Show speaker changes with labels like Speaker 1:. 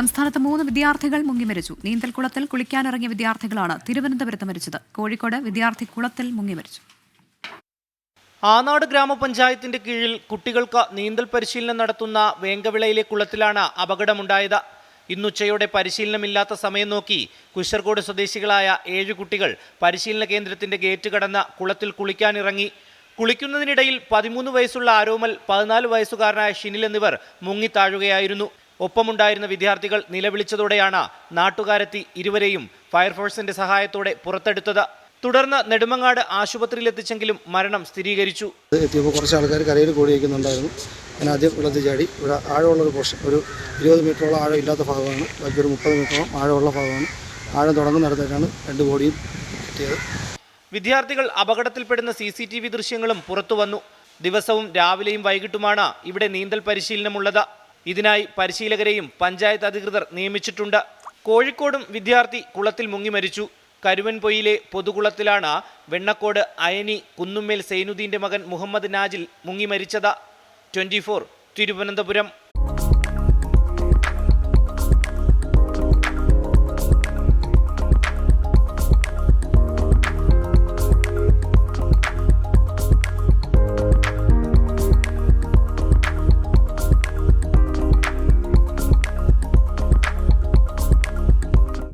Speaker 1: സംസ്ഥാനത്ത് 3 വിദ്യാർത്ഥികൾ മുങ്ങിമരിച്ചു. നീന്തൽക്കുളത്തിൽ കുളിക്കാനിറങ്ങിയ വിദ്യാർത്ഥികളാണ് തിരുവനന്തപുരത്ത് മരിച്ചത്. കോഴിക്കോട് വിദ്യാർത്ഥി കുളത്തിൽ മുങ്ങിമരിച്ചു.
Speaker 2: ആനാട് ഗ്രാമപഞ്ചായത്തിന്റെ കീഴിൽ കുട്ടികൾക്ക് നീന്തൽ പരിശീലനം നടത്തുന്ന വേങ്കവിളയിലെ കുളത്തിലാണ് അപകടമുണ്ടായത്. ഇന്നുച്ചയോടെ പരിശീലനമില്ലാത്ത സമയം നോക്കി കുശർകോട് സ്വദേശികളായ 7 കുട്ടികൾ പരിശീലന കേന്ദ്രത്തിന്റെ ഗേറ്റ് കടന്ന് കുളത്തിൽ കുളിക്കാനിറങ്ങി. കുളിക്കുന്നതിനിടയിൽ 13 വയസ്സുള്ള ആരോമൽ, 14 വയസ്സുകാരനായ ഷിനിൽ എന്നിവർ മുങ്ങിത്താഴുകയായിരുന്നു. ഒപ്പമുണ്ടായിരുന്ന വിദ്യാർത്ഥികൾ നിലവിളിച്ചതോടെയാണ് നാട്ടുകാരെത്തി ഇരുവരെയും ഫയർഫോഴ്സിന്റെ സഹായത്തോടെ പുറത്തെടുത്തത്. തുടർന്ന് നെടുമങ്ങാട് ആശുപത്രിയിലെത്തിച്ചെങ്കിലും മരണം സ്ഥിരീകരിച്ചു.
Speaker 3: എത്തിയപ്പോൾ കുറച്ച് ആൾക്കാർ കരയിൽ കൂടി വയ്ക്കുന്നുണ്ടായിരുന്നു. ഞാൻ ആദ്യം വെള്ളത്തിൽ ചാടി. ഇവിടെ ആഴമുള്ളൊരു പോർഷൻ, ഒരു 20 മീറ്ററോളം ആഴം ഇല്ലാത്ത ഭാഗമാണ്, ബാക്കി ഒരു 30 മീറ്ററോളം ആഴമുള്ള ഭാഗമാണ്. ആഴം തുടങ്ങുന്നിടത്തേക്കാണ് 2 ബോഡിയും കിട്ടിയത്.
Speaker 2: വിദ്യാർത്ഥികൾ അപകടത്തിൽപ്പെടുന്ന CCTV ദൃശ്യങ്ങളും പുറത്തു വന്നു. ദിവസവും രാവിലെയും വൈകിട്ടുമാണ് ഇവിടെ നീന്തൽ പരിശീലനമുള്ളത്. ഇതിനായി പരിശീലകരെയും പഞ്ചായത്ത് അധികൃതർ നിയമിച്ചിട്ടുണ്ട്. കോഴിക്കോടും വിദ്യാർത്ഥി കുളത്തിൽ മുങ്ങി മരിച്ചു. കരുവൻപൊയിലെ പൊതുകുളത്തിലാണ് വെണ്ണക്കോട് അയനി കുന്നുമ്മേൽ സൈനുദ്ദീന്റെ മകൻ മുഹമ്മദ് നാജിൽ മുങ്ങി മരിച്ചത്. 24 തിരുവനന്തപുരം.